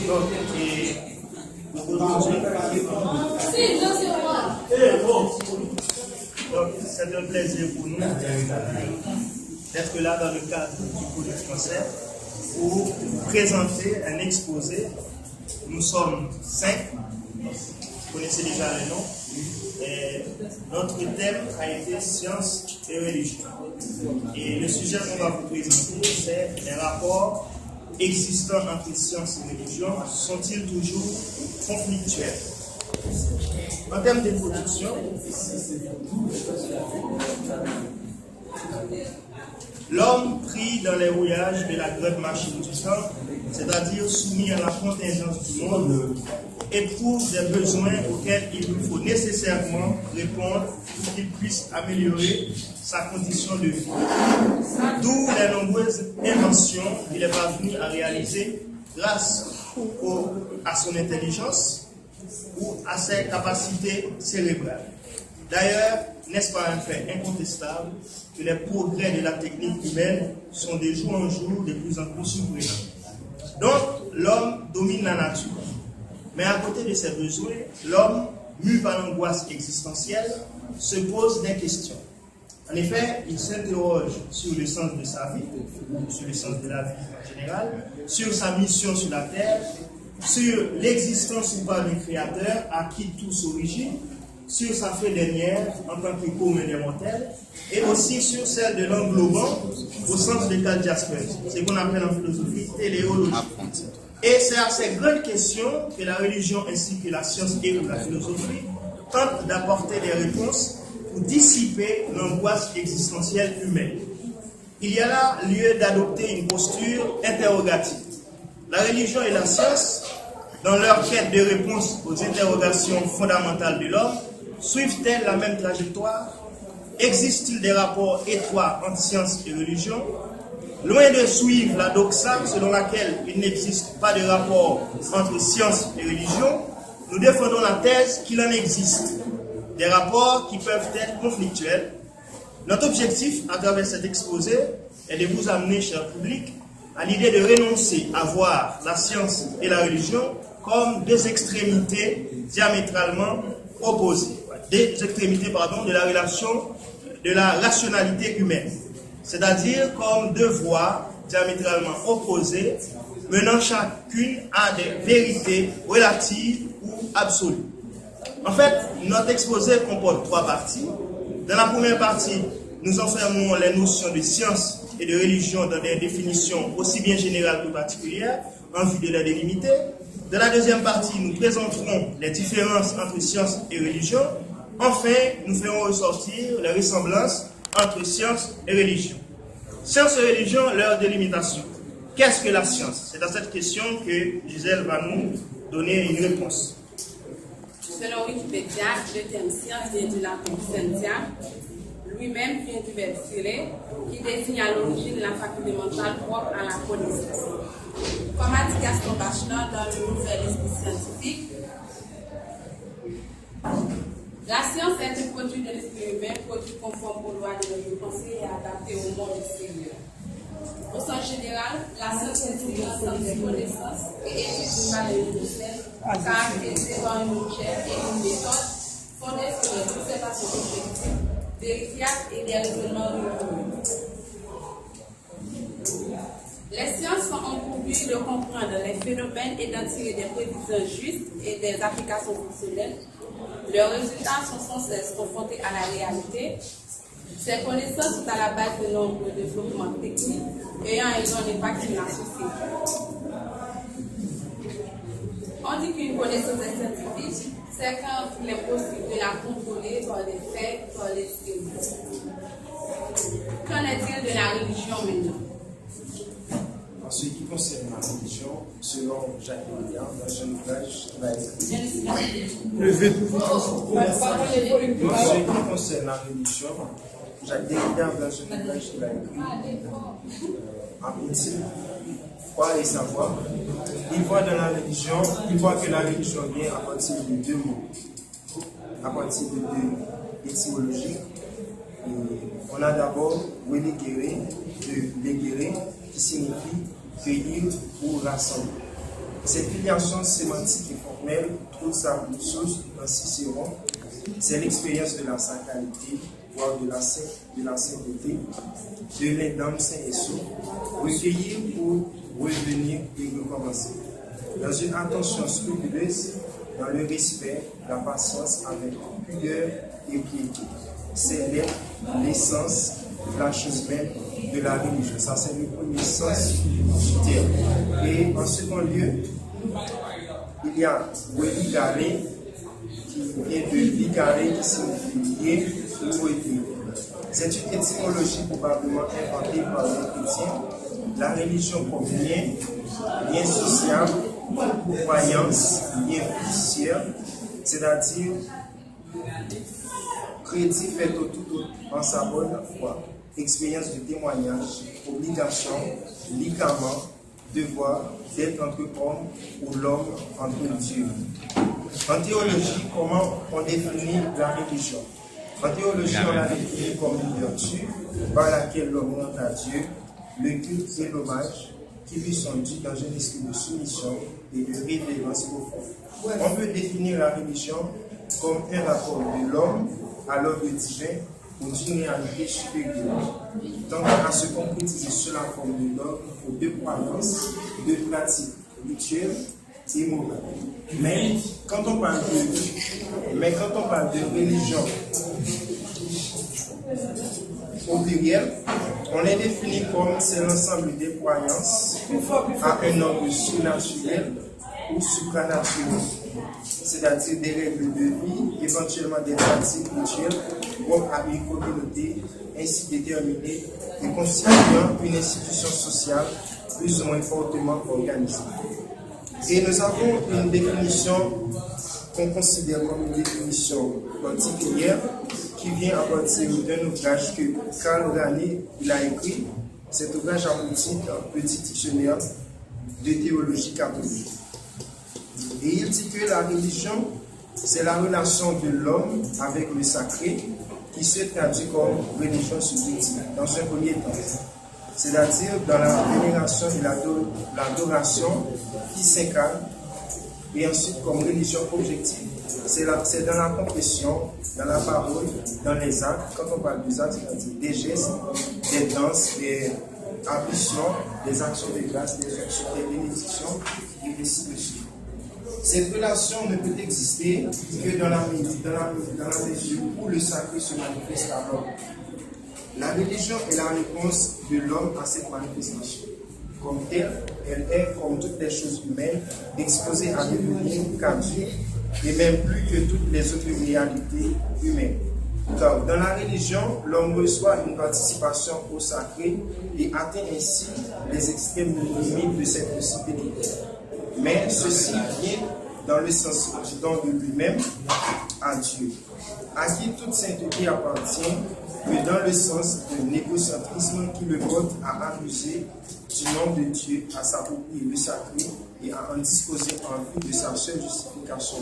Donc, c'est un plaisir pour nous d'être là dans le cadre du cours de français pour présenter un exposé. Nous sommes 5, vous connaissez déjà les noms. Et notre thème a été science et religion. Et le sujet qu'on va vous présenter, c'est les rapports existants entre science et religion. Sont-ils toujours conflictuels? En termes d'introduction, l'homme pris dans les rouillages de la grande machine du temps, c'est-à-dire soumis à la contingence du monde, éprouve des besoins auxquels il lui faut nécessairement répondre pour qu'il puisse améliorer sa condition de vie. D'où les nombreuses inventions qu'il est parvenu à réaliser grâce à son intelligence ou à ses capacités cérébrales. D'ailleurs, n'est-ce pas un fait incontestable que les progrès de la technique humaine sont de jour en jour de plus en plus surprenants. Donc, l'homme domine la nature. Mais à côté de ses besoins, l'homme, mu par l'angoisse existentielle, se pose des questions. En effet, il s'interroge sur le sens de sa vie, sur le sens de la vie en général, sur sa mission sur la terre, sur l'existence ou pas du Créateur à qui tout s'origine, sur sa fin dernière en tant que commun des mortels, et aussi sur celle de l'englobant au sens de Karl Jaspers, ce qu'on appelle en philosophie téléologie. Et c'est à ces grandes questions que la religion ainsi que la science et la philosophie tentent d'apporter des réponses pour dissiper l'angoisse existentielle humaine. Il y a là lieu d'adopter une posture interrogative. La religion et la science, dans leur quête de réponse aux interrogations fondamentales de l'homme, suivent-elles la même trajectoire? Existe-t-il des rapports étroits entre science et religion? Loin de suivre la doxa selon laquelle il n'existe pas de rapport entre science et religion, nous défendons la thèse qu'il en existe des rapports qui peuvent être conflictuels. Notre objectif à travers cet exposé est de vous amener, cher public, à l'idée de renoncer à voir la science et la religion comme deux extrémités diamétralement opposées, des extrémités de la relation de la rationalité humaine, c'est-à-dire comme deux voies diamétralement opposées menant chacune à des vérités relatives ou absolues. En fait, notre exposé comporte 3 parties. Dans la première partie, nous enfermons les notions de science et de religion dans des définitions aussi bien générales que particulières, en vue de les délimiter. Dans la deuxième partie, nous présenterons les différences entre science et religion. Enfin, nous ferons ressortir les ressemblances entre science et religion. Science et religion, leur délimitation. Qu'est-ce que la science? C'est à cette question que Gisèle va nous donner une réponse. Selon Wikipédia, le terme science vient du latin scientia, lui-même vient du verbe scire, qui désigne à l'origine la faculté mentale propre à la connaissance. Comme a dit Gaston Bachelard dans le Nouvel Esprit scientifique, la science est un produit de l'esprit humain, produit conforme aux lois de notre pensée et adapté au monde extérieur. Au sens général, la science est l'ensemble des connaissances et études par les universels, caractérisées par une objet et une méthode fondée sur les observations objectives, vérifiables et des raisonnements rigoureux. Les sciences sont en pour but de comprendre les phénomènes et d'en tirer des prévisions justes et des applications fonctionnelles. Leurs résultats sont sans cesse confrontés à la réalité. Ces connaissances sont à la base de nombreux développements techniques ayant un grand impact sur la société. On dit qu'une connaissance est scientifique, c'est quand il est possible de la contrôler par des faits, par l'expérience. Qu'en est-il de la religion maintenant? En ce qui concerne la religion, selon Jacques Derrida, dans son ouvrage qui va être en ce qui concerne la religion, Jacques Derrida, dans son ouvrage qui va être en principe, foi et savoir, il voit dans la religion, il voit que la religion vient à partir de 2 mots, à partir de 2 étymologies. On a d'abord religere, de legere, qui signifie cueillir ou rassembler. Cette filiation sémantique et formelle trouve sa source dans Cicéron. C'est l'expérience de la sacralité, voire de la sainteté, de l'âme saint et sauf, recueillir pour revenir et recommencer. Dans une attention scrupuleuse, dans le respect, la patience avec pudeur et piété. C'est l'essence, la chose même de la religion. Ça, c'est le premier sens du terme. Et en second lieu, il y a religare, qui vient de ligare, qui signifie lier ou éthique. C'est une étymologie probablement inventée par les chrétiens. La religion comme lien social, croyance, lien fiduciaire, c'est-à-dire crédit fait au tout en sa bonne foi, expérience de témoignage, obligation, ligament, devoir d'être entre homme ou l'homme entre Dieu. En théologie, comment on définit la religion? En théologie, on la définit comme une vertu par laquelle l'homme rend à Dieu le culte et l'hommage qui lui sont dus dans un esprit de soumission et de révérence profonde. On peut définir la religion comme un rapport de l'homme à l'ordre divin ou d'une réalité supérieure, tant à se concrétiser sous la forme de l'ordre ou de croyances, de pratiques rituelles et morales. Mais quand on parle de religion au pluriel, on les définit comme c'est l'ensemble des croyances à un ordre surnaturel ou supranaturel, c'est-à-dire des règles de vie, éventuellement des pratiques rituelles, comme à une communauté ainsi déterminée et constituant une institution sociale plus ou moins fortement organisée. Et nous avons une définition qu'on considère comme une définition particulière qui vient à partir d'un ouvrage que Karl Rahner a écrit. Cet ouvrage aboutit un petit dictionnaire de théologie catholique. Et il dit que la religion, c'est la relation de l'homme avec le sacré qui se traduit comme religion subjective dans un premier temps. C'est-à-dire dans la vénération et l'adoration qui s'incarne, et ensuite comme religion objective. C'est dans la confession, dans la parole, dans les actes. Quand on parle des actes, c'est-à-dire des gestes, des danses, des ambitions, des actions de grâce, des actions de bénédiction, et ainsi de suite. Cette relation ne peut exister que dans la mesure où le sacré se manifeste à l'homme. La religion est la réponse de l'homme à cette manifestation. Comme telle, elle est, comme toutes les choses humaines, exposée à devenir caduque, et même plus que toutes les autres réalités humaines. Car dans la religion, l'homme reçoit une participation au sacré et atteint ainsi les extrêmes limites de cette possibilité. Mais ceci vient dans le sens du don de lui-même à Dieu, à qui toute sainteté appartient, mais dans le sens d'un égocentrisme qui le porte à abuser du nom de Dieu, à s'approprier le sacré et à en disposer en vue de sa seule justification.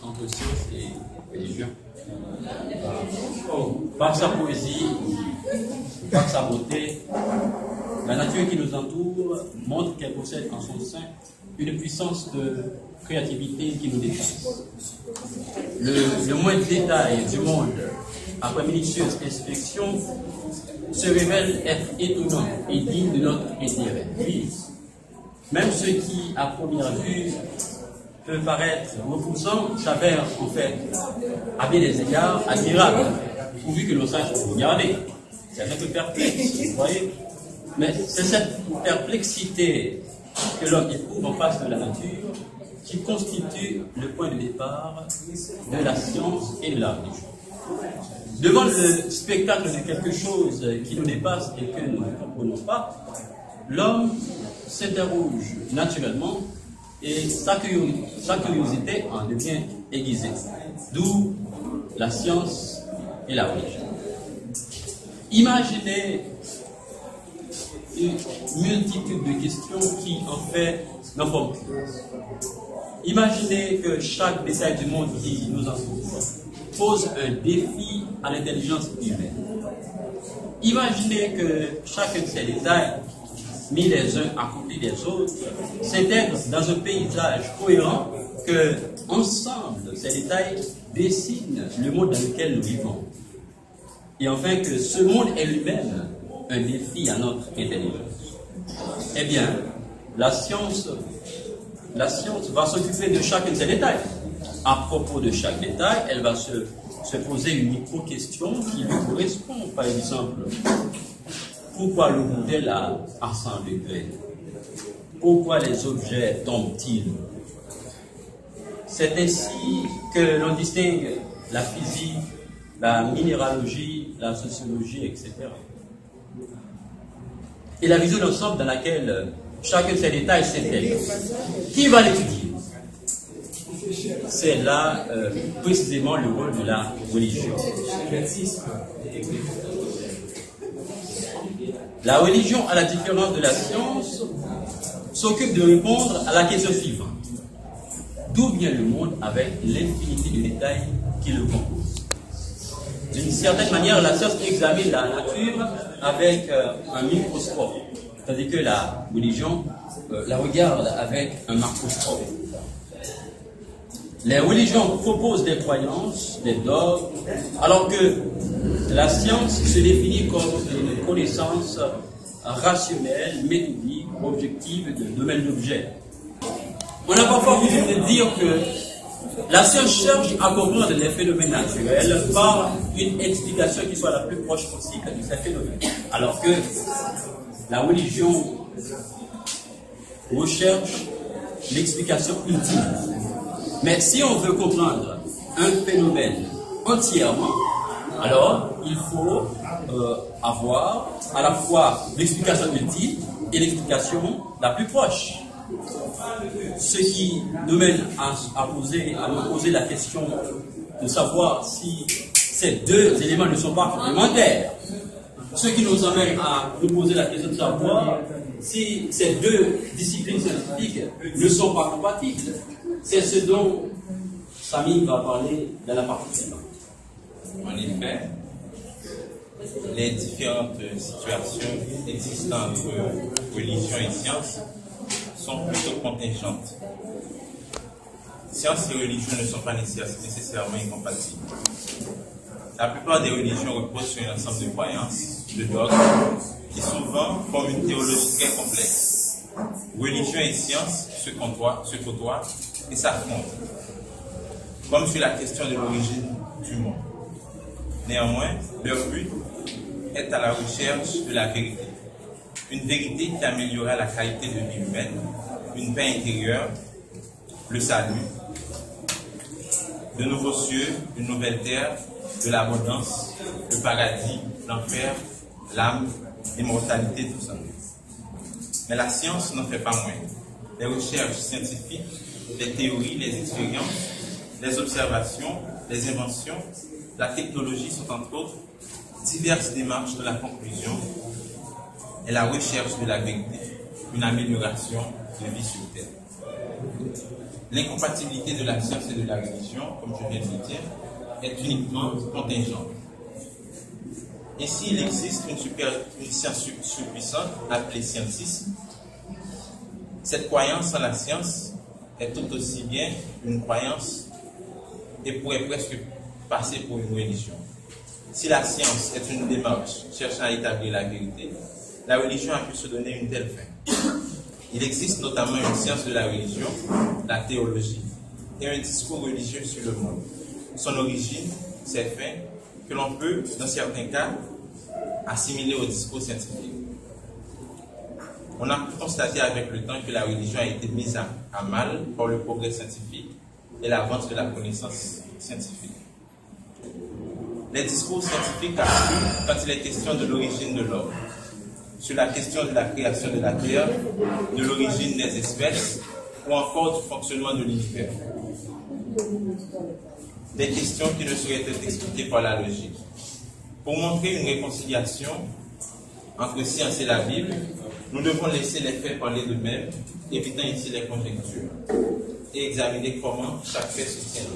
Entre science et religion. Par sa poésie, par sa beauté, la nature qui nous entoure montre qu'elle possède en son sein une puissance de créativité qui nous dépasse. Le moindre détail du monde, après minutieuse inspection, se révèle être étonnant et digne de notre intérêt. Puis, même ce qui, à première vue, peut paraître repoussant, s'avère en fait, à bien des égards, admirable, pourvu que l'on sache regarder. C'est un peu perplexe, vous voyez. Mais c'est cette perplexité que l'homme éprouve en face de la nature qui constitue le point de départ de la science et de la religion. Devant le spectacle de quelque chose qui nous dépasse et que nous ne comprenons pas, l'homme s'interroge naturellement et sa curiosité en devient aiguisée. D'où la science et la religion. Imaginez une multitude de questions qui en fait n'en forment plus. Imaginez que chaque détail du monde qui nous entoure pose un défi à l'intelligence humaine. Imaginez que chacun de ces détails mis les uns à côté des autres, s'intègrent dans un paysage cohérent que, ensemble, ces détails dessinent le monde dans lequel nous vivons. Et enfin que ce monde est lui-même un défi à notre intelligence. Eh bien, la science va s'occuper de chacun de ces détails. À propos de chaque détail, elle va se poser une micro-question qui lui correspond. Par exemple, pourquoi le modèle a 100 degrés? Pourquoi les objets tombent-ils? C'est ainsi que l'on distingue la physique, la minéralogie, la sociologie, etc. Et la vision d'ensemble dans laquelle chacun de ces détails s'intègre. Qui va l'étudier? C'est là précisément le rôle de la religion. La religion, à la différence de la science, s'occupe de répondre à la question suivante. D'où vient le monde avec l'infinité de détails qui le composent? D'une certaine manière, la science examine la nature avec un microscope, tandis que la religion la regarde avec un macroscope. Les religions proposent des croyances, des dogmes, alors que la science se définit comme une connaissance rationnelle, méthodique, objective de domaine d'objets. On a parfois coutume de dire que la science cherche à comprendre les phénomènes naturels par une explication qui soit la plus proche possible de ces phénomènes. Alors que la religion recherche l'explication ultime. Mais si on veut comprendre un phénomène entièrement, alors il faut avoir à la fois l'explication ultime et l'explication la plus proche. Ce qui nous mène à me poser la question de savoir si ces deux éléments ne sont pas complémentaires. Ce qui nous amène à nous poser la question de savoir si ces deux disciplines scientifiques ne sont pas compatibles. C'est ce dont Samy va parler dans la partie suivante. En effet, les différentes situations existant entre religion et science sont plutôt contingentes. Science et religion ne sont pas nécessairement incompatibles. La plupart des religions reposent sur un ensemble de croyances, de dogmes, qui souvent forment une théologie très complexe. Religion et science se côtoient et s'affrontent, comme sur la question de l'origine du monde. Néanmoins, leur but est à la recherche de la vérité. Une vérité qui améliorera la qualité de vie humaine, une paix intérieure, le salut, de nouveaux cieux, une nouvelle terre, de l'abondance, le paradis, l'enfer, l'âme, l'immortalité, tout ça. Mais la science n'en fait pas moins. Les recherches scientifiques, les théories, les expériences, les observations, les inventions, la technologie sont entre autres diverses démarches de la conclusion et la recherche de la vérité, une amélioration de vie sur Terre. L'incompatibilité de la science et de la religion, comme je viens de le dire, est uniquement contingente. Et s'il existe une science surpuissante appelée scientisme, cette croyance en la science est tout aussi bien une croyance et pourrait presque passer pour une religion. Si la science est une démarche cherchant à établir la vérité, la religion a pu se donner une telle fin. Il existe notamment une science de la religion, la théologie, et un discours religieux sur le monde. Son origine, ses fins, que l'on peut, dans certains cas, assimiler au discours scientifique. On a pu constater avec le temps que la religion a été mise à mal par le progrès scientifique et l'avance de la connaissance scientifique. Les discours scientifiques affluent quand il est question de l'origine de l'homme, sur la question de la création de la Terre, de l'origine des espèces ou encore du fonctionnement de l'univers. Des questions qui ne sauraient être expliquées par la logique. Pour montrer une réconciliation entre science et la Bible, nous devons laisser les faits parler d'eux-mêmes, évitant ici les conjectures, et examiner comment chaque fait se tient.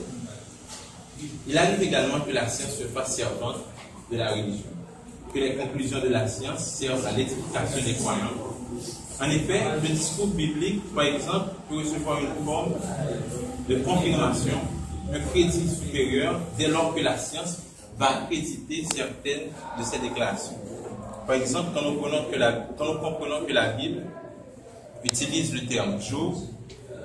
Il arrive également que la science se fasse servante de la religion, que les conclusions de la science servent à l'édification des croyants, En effet, le discours biblique, par exemple, peut recevoir une forme de confirmation, un crédit supérieur dès lors que la science va accréditer certaines de ces déclarations. Par exemple, quand nous comprenons que la Bible utilise le terme jour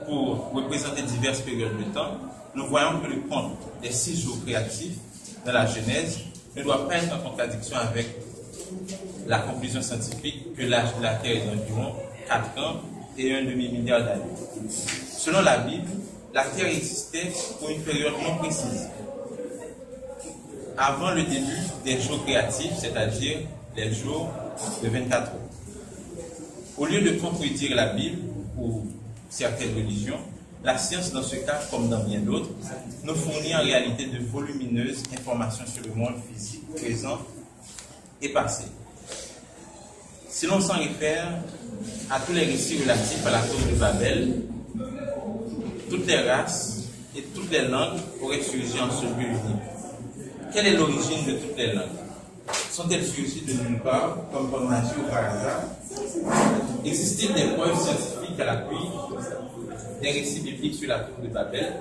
pour représenter diverses périodes de temps, nous voyons que le compte des 6 jours créatifs dans la Genèse ne doit pas être en contradiction avec la conclusion scientifique que l'âge de la Terre est d'environ 4 ans et 1 demi-milliard d'années. Selon la Bible, la Terre existait pour une période non précise, avant le début des jours créatifs, c'est-à-dire les jours de 24 heures. Au lieu de contredire la Bible ou certaines religions, la science, dans ce cas comme dans bien d'autres, nous fournit en réalité de volumineuses informations sur le monde physique, présent et passé. Si l'on s'en réfère à tous les récits relatifs à la tour de Babel, toutes les races et toutes les langues auraient surgi en ce lieu unique. Quelle est l'origine de toutes les langues? Sont-elles surgies de nulle part, comme par magie ou par hasard? Existe-t-il des preuves scientifiques à l'appui des récits bibliques sur la tour de Babel?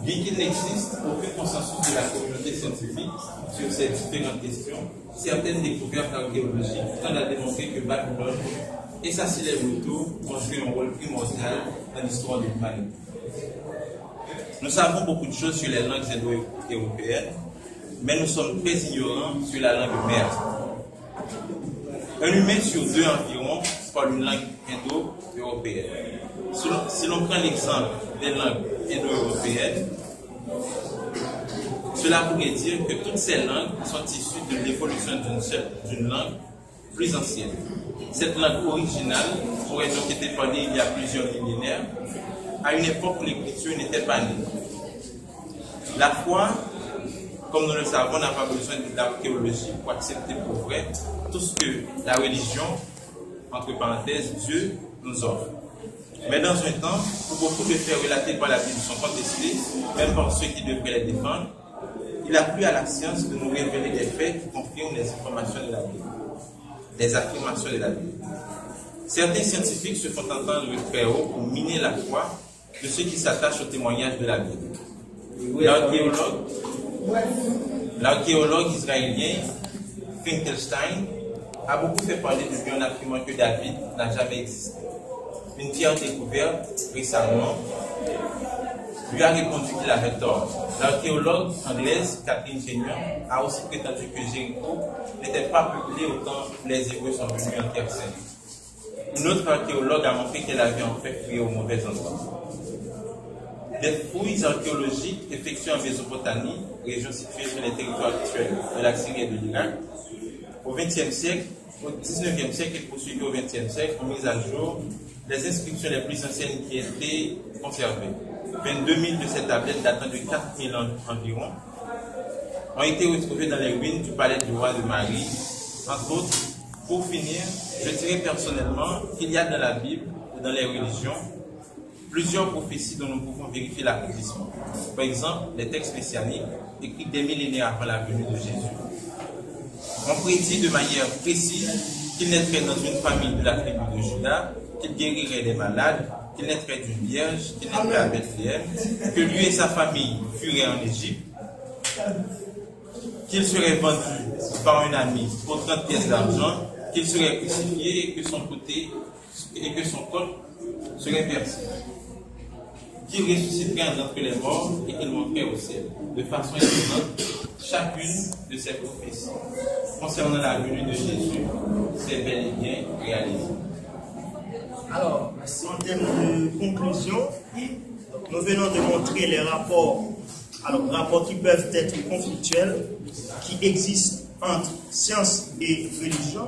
Bien qu'il n'existe aucun consensus de la communauté scientifique sur ces différentes questions, certaines découvertes archéologiques tendent à démontrer que Babylone et sa célèbre tour ont joué un rôle primordial dans l'histoire de l'humanité. Nous savons beaucoup de choses sur les langues indo-européennes, mais nous sommes très ignorants sur la langue mère. Un humain sur 2 environ parle une langue indo-européenne. Si l'on prend l'exemple des langues indo-européennes, cela pourrait dire que toutes ces langues sont issues de l'évolution d'une langue plus ancienne. Cette langue originale aurait donc été parlée il y a plusieurs millénaires, à une époque où l'écriture n'était pas née. La foi, comme nous le savons, n'a pas besoin d'archéologie pour accepter pour vrai tout ce que la religion, entre parenthèses, Dieu, nous offre. Mais dans un temps où beaucoup de faits relatés par la Bible sont contestés, même par ceux qui devraient les défendre, il a plu à la science de nous révéler des faits qui confirment les informations de la Bible, les affirmations de la Bible. Certains scientifiques se font entendre très haut pour miner la foi de ceux qui s'attachent au témoignage de la Bible. L'archéologue israélien Finkelstein a beaucoup fait parler de lui en affirmant que David n'a jamais existé. Une pierre découverte récemment lui a répondu qu'il avait tort. L'archéologue anglaise Catherine Kenyon a aussi prétendu que Jéricho n'était pas peuplé autant où les Hébreux sont venus en terre sainte. Une autre archéologue a montré qu'elle avait en fait fouillé au mauvais endroit. Des fouilles archéologiques effectuées en Mésopotamie, région située sur les territoires actuels de la Syrie et de l'Irak, au XXe siècle, au XIXe siècle et poursuivies au XXe siècle, ont mis à jour les inscriptions les plus anciennes qui étaient conservées. 22 000 de ces tablettes datant de 4 000 ans environ ont été retrouvées dans les ruines du palais du roi de Marie. Entre autres, pour finir, je dirais personnellement qu'il y a dans la Bible et dans les religions plusieurs prophéties dont nous pouvons vérifier l'accomplissement. Par exemple, les textes messianiques écrits des millénaires avant la venue de Jésus. On prédit de manière précise qu'il naîtrait dans une famille de la tribu de Juda, qu'il guérirait des malades, qu'il naîtrait d'une vierge, qu'il naîtrait à Bethléem, que lui et sa famille fuiraient en Égypte, qu'il serait vendu par un ami pour 30 pièces d'argent, qu'il serait crucifié et que son côte serait percé, qu'il ressusciterait d'entre les morts et qu'il monterait au ciel. De façon étonnante, chacune de ces prophéties concernant la venue de Jésus s'est bel et bien réalisée. Alors, en termes de conclusion, nous venons de montrer les rapports qui peuvent être conflictuels, qui existent entre science et religion.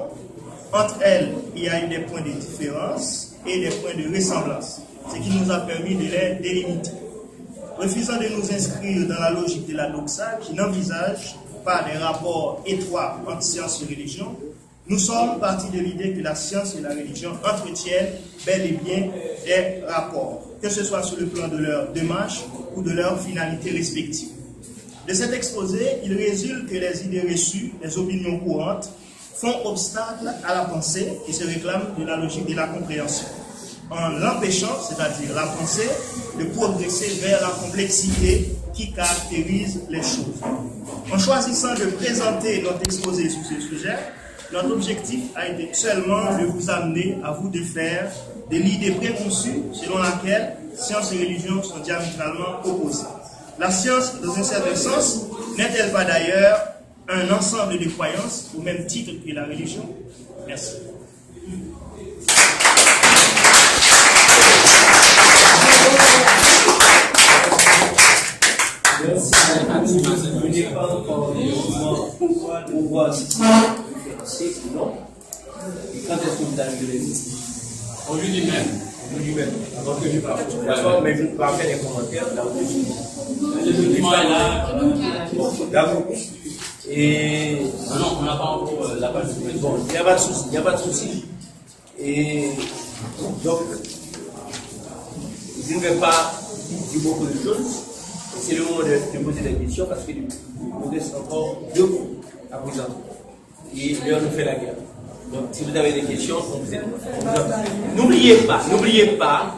Entre elles, il y a eu des points de différence et des points de ressemblance, ce qui nous a permis de les délimiter. Refusant de nous inscrire dans la logique de la doxa, qui n'envisage pas des rapports étroits entre science et religion, nous sommes partis de l'idée que la science et la religion entretiennent bel et bien des rapports, que ce soit sur le plan de leur démarche ou de leur finalité respective. De cet exposé, il résulte que les idées reçues, les opinions courantes, font obstacle à la pensée et se réclament de la logique de la compréhension, en l'empêchant, c'est-à-dire la pensée, de progresser vers la complexité qui caractérise les choses. En choisissant de présenter notre exposé sur ce sujet, notre objectif a été seulement de vous amener à vous défaire de l'idée préconçue selon laquelle science et religion sont diamétralement opposées. La science, dans un certain sens, n'est-elle pas d'ailleurs un ensemble de croyances au même titre que la religion? Merci. Merci. Je n'ai pas encore pour voir si c'est ou non. Et quand est-ce que vous allez le dire? Aujourd'hui même. Aujourd'hui même. Avant que je parle. D'accord, mais je ne peux pas faire des commentaires. Le document est là. D'accord. Et. Non, on n'a pas encore la page de Bon, il n'y a pas de souci. Il n'y a pas de souci. Et. Donc, je ne vais pas dire beaucoup de choses. C'est le moment de poser des questions parce qu'il nous reste encore 2 mots à présenter. Et l'heure nous fait la guerre. Donc, si vous avez des questions, n'oubliez pas,